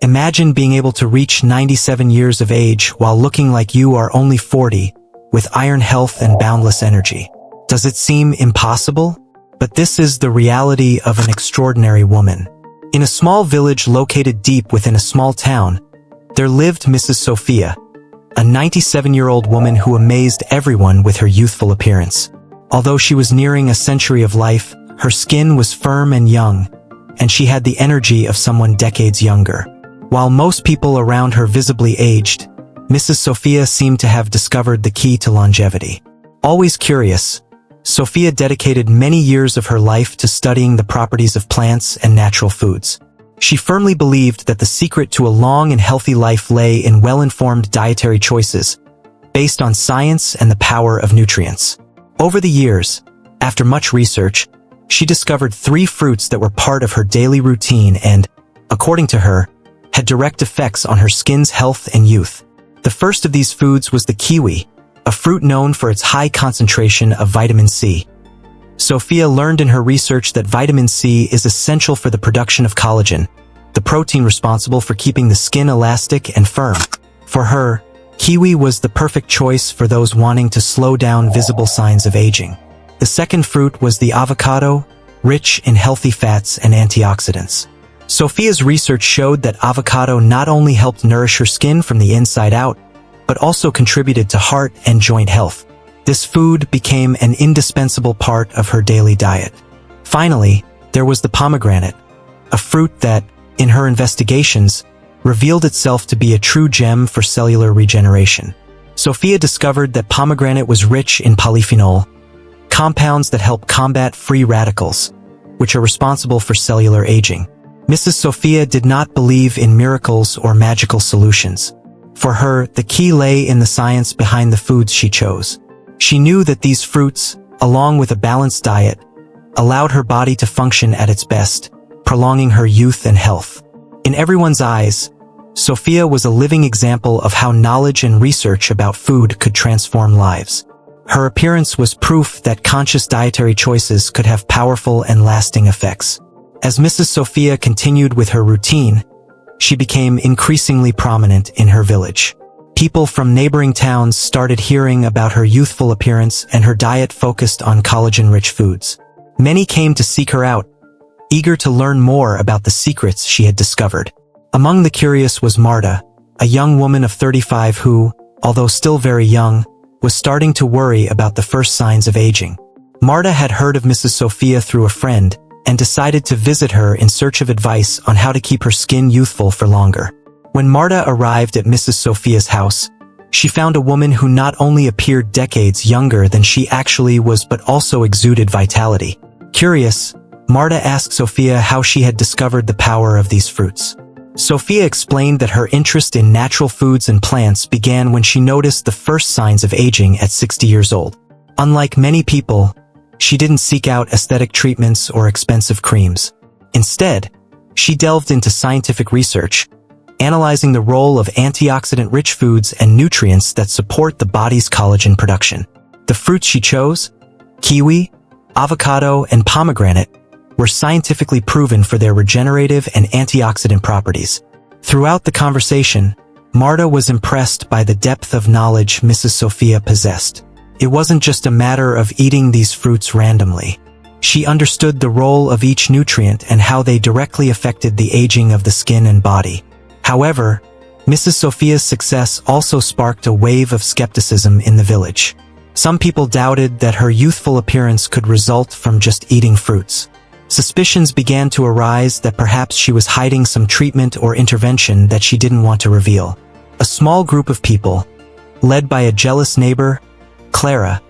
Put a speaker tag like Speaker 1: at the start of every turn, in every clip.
Speaker 1: Imagine being able to reach 97 years of age while looking like you are only 40, with iron health and boundless energy. Does it seem impossible? But this is the reality of an extraordinary woman. In a small village located deep within a small town, there lived Mrs. Sofía, a 97-year-old woman who amazed everyone with her youthful appearance. Although she was nearing a century of life, her skin was firm and young, and she had the energy of someone decades younger. While most people around her visibly aged, Mrs. Sofía seemed to have discovered the key to longevity. Always curious, Sofía dedicated many years of her life to studying the properties of plants and natural foods. She firmly believed that the secret to a long and healthy life lay in well-informed dietary choices, based on science and the power of nutrients. Over the years, after much research, she discovered 3 fruits that were part of her daily routine and, according to her, had direct effects on her skin's health and youth. The first of these foods was the kiwi, a fruit known for its high concentration of vitamin C. Sofía learned in her research that vitamin C is essential for the production of collagen, the protein responsible for keeping the skin elastic and firm. For her, kiwi was the perfect choice for those wanting to slow down visible signs of aging. The second fruit was the avocado, rich in healthy fats and antioxidants. Sofía's research showed that avocado not only helped nourish her skin from the inside out, but also contributed to heart and joint health. This food became an indispensable part of her daily diet. Finally, there was the pomegranate, a fruit that, in her investigations, revealed itself to be a true gem for cellular regeneration. Sofía discovered that pomegranate was rich in polyphenol, compounds that help combat free radicals, which are responsible for cellular aging. Mrs. Sofía did not believe in miracles or magical solutions. For her, the key lay in the science behind the foods she chose. She knew that these fruits, along with a balanced diet, allowed her body to function at its best, prolonging her youth and health. In everyone's eyes, Sofía was a living example of how knowledge and research about food could transform lives. Her appearance was proof that conscious dietary choices could have powerful and lasting effects. As Mrs. Sofía continued with her routine, she became increasingly prominent in her village. People from neighboring towns started hearing about her youthful appearance and her diet focused on collagen-rich foods. Many came to seek her out, eager to learn more about the secrets she had discovered. Among the curious was Marta, a young woman of 35 who, although still very young, was starting to worry about the first signs of aging. Marta had heard of Mrs. Sofía through a friend and decided to visit her in search of advice on how to keep her skin youthful for longer. When Marta arrived at Mrs. Sofía's house, she found a woman who not only appeared decades younger than she actually was but also exuded vitality. Curious, Marta asked Sofía how she had discovered the power of these fruits. Sofía explained that her interest in natural foods and plants began when she noticed the first signs of aging at 60 years old. Unlike many people, she didn't seek out aesthetic treatments or expensive creams. Instead, she delved into scientific research, analyzing the role of antioxidant-rich foods and nutrients that support the body's collagen production. The fruits she chose, kiwi, avocado, and pomegranate, were scientifically proven for their regenerative and antioxidant properties. Throughout the conversation, Marta was impressed by the depth of knowledge Mrs. Sofía possessed. It wasn't just a matter of eating these fruits randomly. She understood the role of each nutrient and how they directly affected the aging of the skin and body. However, Mrs. Sofía's success also sparked a wave of skepticism in the village. Some people doubted that her youthful appearance could result from just eating fruits. Suspicions began to arise that perhaps she was hiding some treatment or intervention that she didn't want to reveal. A small group of people, led by a jealous neighbor, Clara,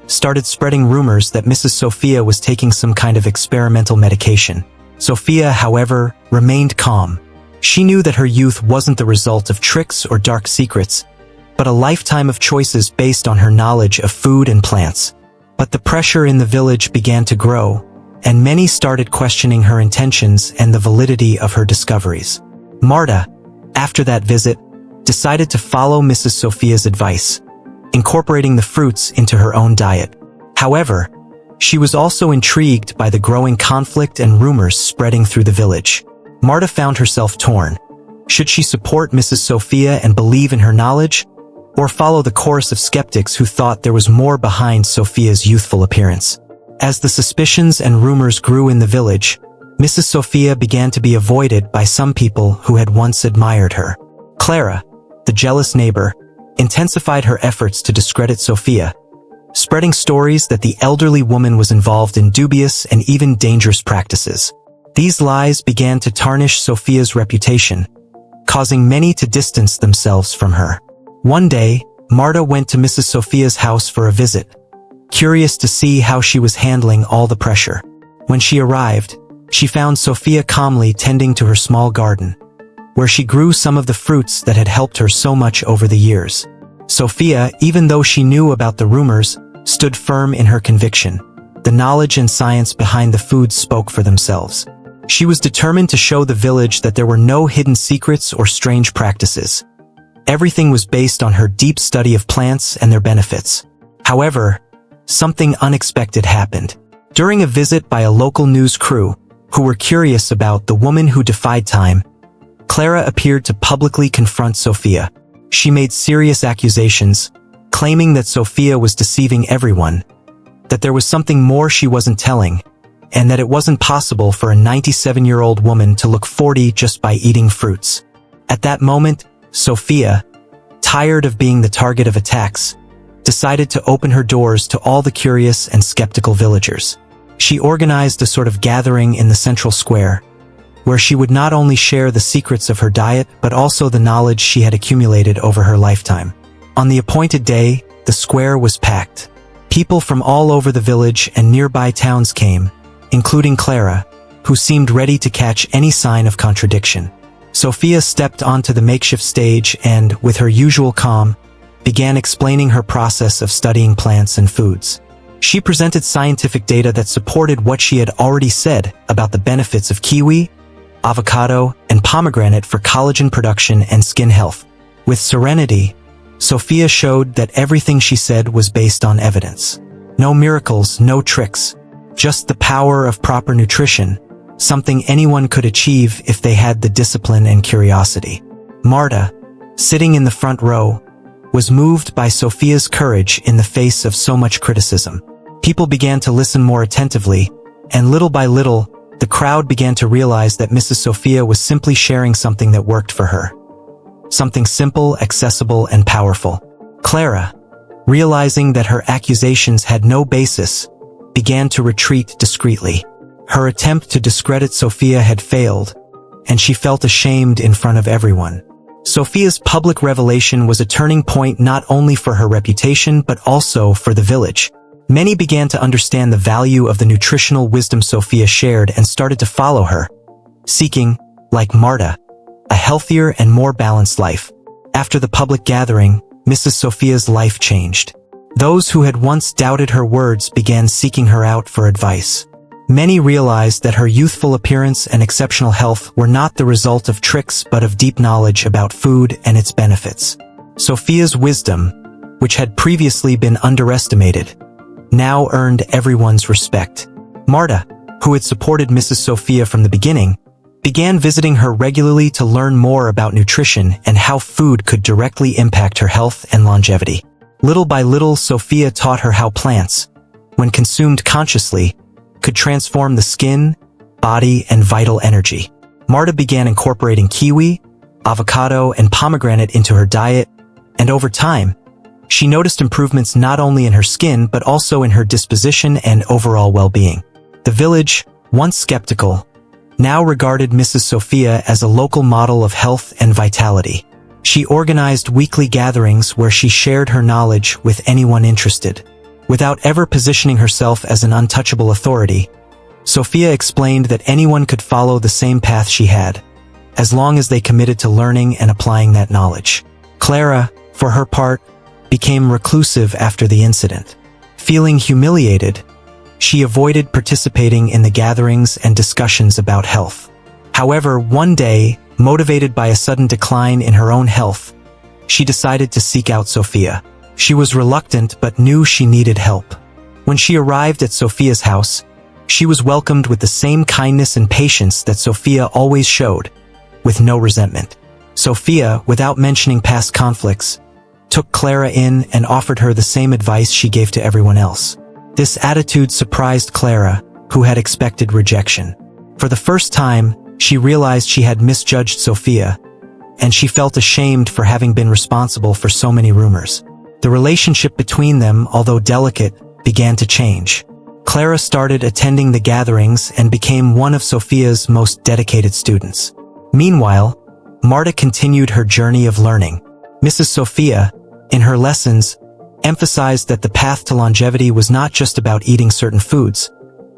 Speaker 1: started spreading rumors that Mrs. Sofía was taking some kind of experimental medication. Sofía, however, remained calm. She knew that her youth wasn't the result of tricks or dark secrets, but a lifetime of choices based on her knowledge of food and plants. But the pressure in the village began to grow, and many started questioning her intentions and the validity of her discoveries. Marta, after that visit, decided to follow Mrs. Sofía's advice, incorporating the fruits into her own diet. However, she was also intrigued by the growing conflict and rumors spreading through the village. Marta found herself torn. Should she support Mrs. Sofía and believe in her knowledge, or follow the chorus of skeptics who thought there was more behind Sofía's youthful appearance? As the suspicions and rumors grew in the village, Mrs. Sofía began to be avoided by some people who had once admired her. Clara, the jealous neighbor, intensified her efforts to discredit Sofía, spreading stories that the elderly woman was involved in dubious and even dangerous practices. These lies began to tarnish Sofía's reputation, causing many to distance themselves from her. One day, Marta went to Mrs. Sofía's house for a visit, curious to see how she was handling all the pressure. When she arrived, she found Sofía calmly tending to her small garden, where she grew some of the fruits that had helped her so much over the years. Sofía, even though she knew about the rumors, stood firm in her conviction. The knowledge and science behind the foods spoke for themselves. She was determined to show the village that there were no hidden secrets or strange practices. Everything was based on her deep study of plants and their benefits. However, something unexpected happened. During a visit by a local news crew, who were curious about the woman who defied time, Clara appeared to publicly confront Sofía. She made serious accusations, claiming that Sofía was deceiving everyone, that there was something more she wasn't telling, and that it wasn't possible for a 97-year-old woman to look 40 just by eating fruits. At that moment, Sofía, tired of being the target of attacks, decided to open her doors to all the curious and skeptical villagers. She organized a sort of gathering in the central square, where she would not only share the secrets of her diet but also the knowledge she had accumulated over her lifetime. On the appointed day, the square was packed. People from all over the village and nearby towns came, including Clara, who seemed ready to catch any sign of contradiction. Sofía stepped onto the makeshift stage and, with her usual calm, began explaining her process of studying plants and foods. She presented scientific data that supported what she had already said about the benefits of kiwi, avocado, and pomegranate for collagen production and skin health. With serenity, Sofía showed that everything she said was based on evidence. No miracles, no tricks, just the power of proper nutrition, something anyone could achieve if they had the discipline and curiosity. Marta, sitting in the front row, was moved by Sofía's courage in the face of so much criticism. People began to listen more attentively, and little by little, the crowd began to realize that Mrs. Sofía was simply sharing something that worked for her. Something simple, accessible, and powerful. Clara, realizing that her accusations had no basis, began to retreat discreetly. Her attempt to discredit Sofía had failed, and she felt ashamed in front of everyone. Sofía's public revelation was a turning point not only for her reputation but also for the village. Many began to understand the value of the nutritional wisdom Sofía shared and started to follow her, seeking, like Marta, a healthier and more balanced life. After the public gathering, Mrs. Sofía's life changed. Those who had once doubted her words began seeking her out for advice. Many realized that her youthful appearance and exceptional health were not the result of tricks but of deep knowledge about food and its benefits. Sofía's wisdom, which had previously been underestimated, now earned everyone's respect. Marta, who had supported Mrs. Sofía from the beginning, began visiting her regularly to learn more about nutrition and how food could directly impact her health and longevity. Little by little, Sofía taught her how plants, when consumed consciously, could transform the skin, body, and vital energy. Marta began incorporating kiwi, avocado, and pomegranate into her diet, and over time, she noticed improvements not only in her skin but also in her disposition and overall well-being. The village, once skeptical, now regarded Mrs. Sofía as a local model of health and vitality. She organized weekly gatherings where she shared her knowledge with anyone interested. Without ever positioning herself as an untouchable authority, Sofía explained that anyone could follow the same path she had, as long as they committed to learning and applying that knowledge. Clara, for her part, became reclusive after the incident. Feeling humiliated, she avoided participating in the gatherings and discussions about health. However, one day, motivated by a sudden decline in her own health, she decided to seek out Sofía. She was reluctant but knew she needed help. When she arrived at Sofía's house, she was welcomed with the same kindness and patience that Sofía always showed, with no resentment. Sofía, without mentioning past conflicts, took Clara in and offered her the same advice she gave to everyone else. This attitude surprised Clara, who had expected rejection. For the first time, she realized she had misjudged Sofía, and she felt ashamed for having been responsible for so many rumors. The relationship between them, although delicate, began to change. Clara started attending the gatherings and became one of Sofía's most dedicated students. Meanwhile, Marta continued her journey of learning. Mrs. Sofía, in her lessons, emphasized that the path to longevity was not just about eating certain foods,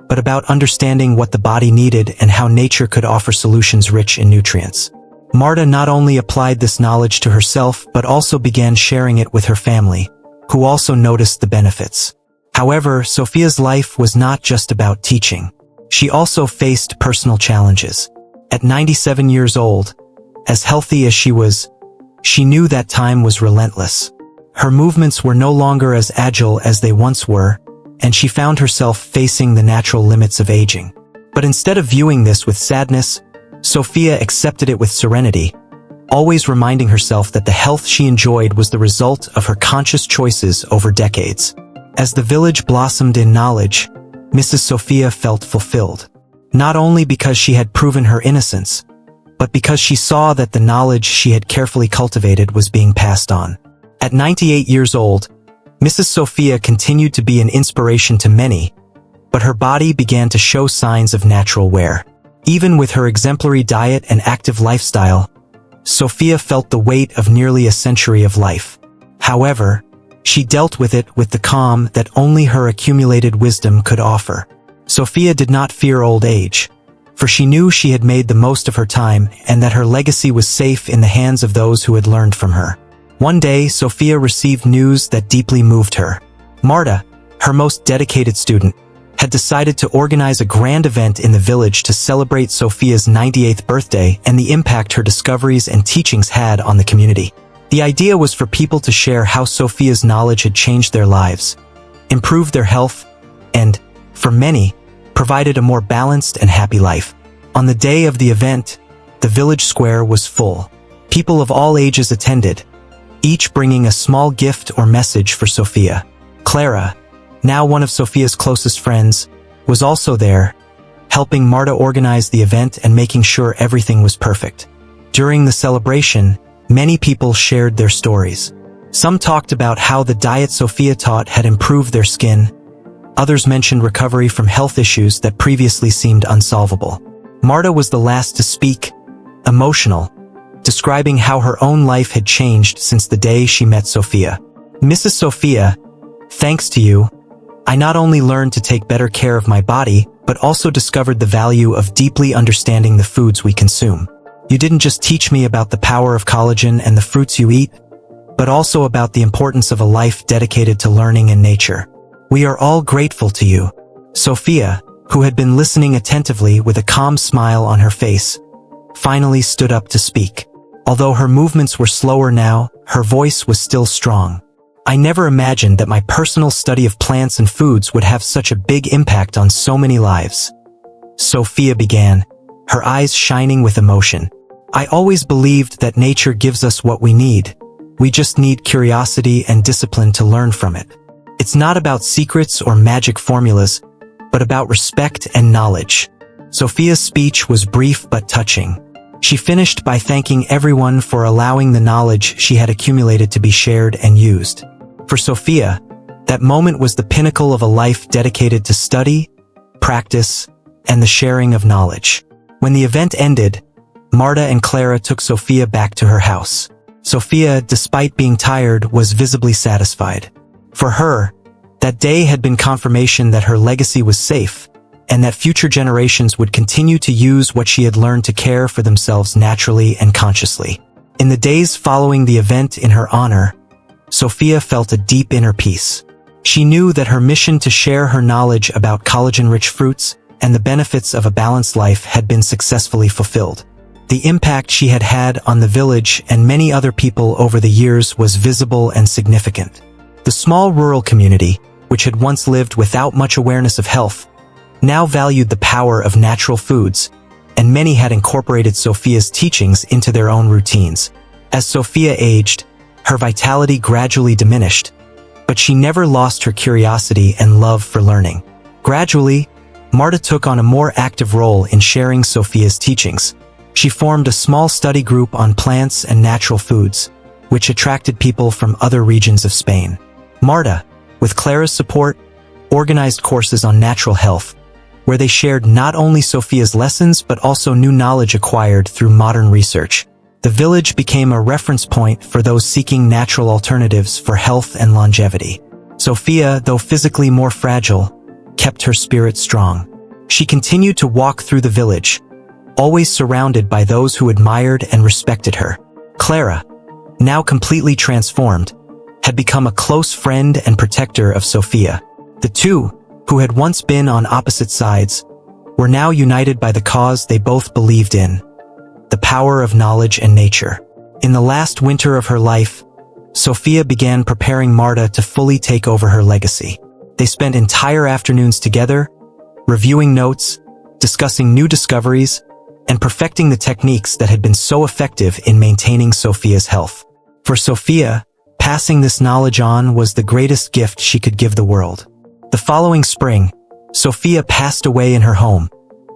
Speaker 1: but about understanding what the body needed and how nature could offer solutions rich in nutrients. Marta not only applied this knowledge to herself but also began sharing it with her family, who also noticed the benefits. However, Sofía's life was not just about teaching. She also faced personal challenges. At 97 years old, as healthy as she was, she knew that time was relentless. Her movements were no longer as agile as they once were, and she found herself facing the natural limits of aging. But instead of viewing this with sadness, Sofía accepted it with serenity, always reminding herself that the health she enjoyed was the result of her conscious choices over decades. As the village blossomed in knowledge, Mrs. Sofía felt fulfilled. Not only because she had proven her innocence, but because she saw that the knowledge she had carefully cultivated was being passed on. At 98 years old, Mrs. Sofía continued to be an inspiration to many, but her body began to show signs of natural wear. Even with her exemplary diet and active lifestyle, Sofía felt the weight of nearly a century of life. However, she dealt with it with the calm that only her accumulated wisdom could offer. Sofía did not fear old age, for she knew she had made the most of her time and that her legacy was safe in the hands of those who had learned from her. One day, Sofía received news that deeply moved her. Marta, her most dedicated student, had decided to organize a grand event in the village to celebrate Sofía's 98th birthday and the impact her discoveries and teachings had on the community. The idea was for people to share how Sofía's knowledge had changed their lives, improved their health, and, for many, provided a more balanced and happy life. On the day of the event, the village square was full. People of all ages attended, each bringing a small gift or message for Sofía. Clara, now one of Sofía's closest friends, was also there, helping Marta organize the event and making sure everything was perfect. During the celebration, many people shared their stories. Some talked about how the diet Sofía taught had improved their skin. Others mentioned recovery from health issues that previously seemed unsolvable. Marta was the last to speak, emotional, describing how her own life had changed since the day she met Sofía. Mrs. Sofía, thanks to you, I not only learned to take better care of my body, but also discovered the value of deeply understanding the foods we consume. You didn't just teach me about the power of collagen and the fruits you eat, but also about the importance of a life dedicated to learning and nature. We are all grateful to you. Sofía, who had been listening attentively with a calm smile on her face, finally stood up to speak. Although her movements were slower now, her voice was still strong. I never imagined that my personal study of plants and foods would have such a big impact on so many lives. Sofía began, her eyes shining with emotion. I always believed that nature gives us what we need. We just need curiosity and discipline to learn from it. It's not about secrets or magic formulas, but about respect and knowledge. Sofía's speech was brief but touching. She finished by thanking everyone for allowing the knowledge she had accumulated to be shared and used. For Sofía, that moment was the pinnacle of a life dedicated to study, practice, and the sharing of knowledge. When the event ended, Marta and Clara took Sofía back to her house. Sofía, despite being tired, was visibly satisfied. For her, that day had been confirmation that her legacy was safe, and that future generations would continue to use what she had learned to care for themselves naturally and consciously. In the days following the event in her honor, Sofía felt a deep inner peace. She knew that her mission to share her knowledge about collagen-rich fruits and the benefits of a balanced life had been successfully fulfilled. The impact she had had on the village and many other people over the years was visible and significant. The small rural community, which had once lived without much awareness of health, now valued the power of natural foods and many had incorporated Sofia's teachings into their own routines. As Sofía aged, her vitality gradually diminished, but she never lost her curiosity and love for learning. Gradually, Marta took on a more active role in sharing Sofia's teachings. She formed a small study group on plants and natural foods, which attracted people from other regions of Spain. Marta, with Clara's support, organized courses on natural health, where they shared not only Sofia's lessons but also new knowledge acquired through modern research. The village became a reference point for those seeking natural alternatives for health and longevity. Sofía, though physically more fragile, kept her spirit strong. She continued to walk through the village, always surrounded by those who admired and respected her. Clara, now completely transformed, had become a close friend and protector of Sofía. The two, who had once been on opposite sides, were now united by the cause they both believed in: the power of knowledge and nature. In the last winter of her life, Sofía began preparing Marta to fully take over her legacy. They spent entire afternoons together, reviewing notes, discussing new discoveries, and perfecting the techniques that had been so effective in maintaining Sofía's health. For Sofía, passing this knowledge on was the greatest gift she could give the world. The following spring, Sofía passed away in her home,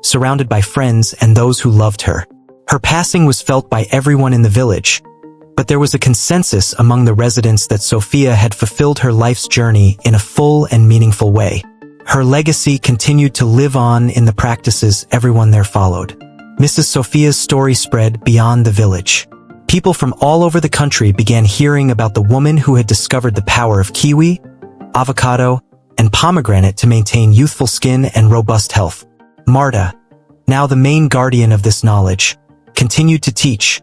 Speaker 1: surrounded by friends and those who loved her. Her passing was felt by everyone in the village, but there was a consensus among the residents that Sofía had fulfilled her life's journey in a full and meaningful way. Her legacy continued to live on in the practices everyone there followed. Mrs. Sofía's story spread beyond the village. People from all over the country began hearing about the woman who had discovered the power of kiwi, avocado, and pomegranate to maintain youthful skin and robust health. Marta, now the main guardian of this knowledge, continued to teach,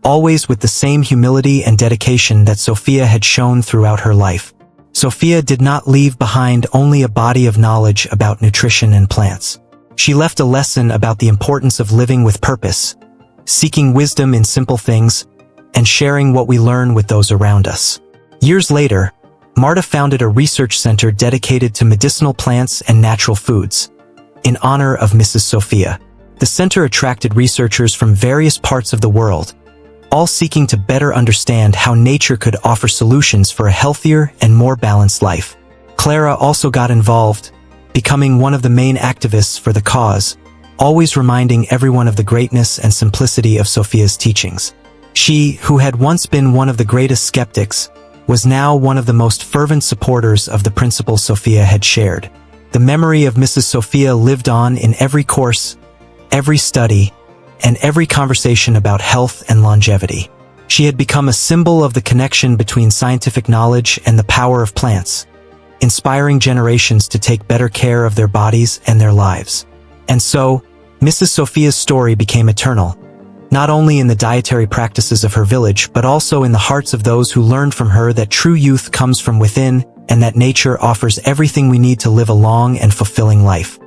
Speaker 1: always with the same humility and dedication that Sofía had shown throughout her life. Sofía did not leave behind only a body of knowledge about nutrition and plants. She left a lesson about the importance of living with purpose, seeking wisdom in simple things, and sharing what we learn with those around us. Years later, Marta founded a research center dedicated to medicinal plants and natural foods, in honor of Mrs. Sofía. The center attracted researchers from various parts of the world, all seeking to better understand how nature could offer solutions for a healthier and more balanced life. Clara also got involved, becoming one of the main activists for the cause, always reminding everyone of the greatness and simplicity of Sofía's teachings. She, who had once been one of the greatest skeptics, was now one of the most fervent supporters of the principles Sofía had shared. The memory of Mrs. Sofía lived on in every course, every study, and every conversation about health and longevity. She had become a symbol of the connection between scientific knowledge and the power of plants, inspiring generations to take better care of their bodies and their lives. And so, Mrs. Sofía's story became eternal, not only in the dietary practices of her village but also in the hearts of those who learned from her that true youth comes from within and that nature offers everything we need to live a long and fulfilling life.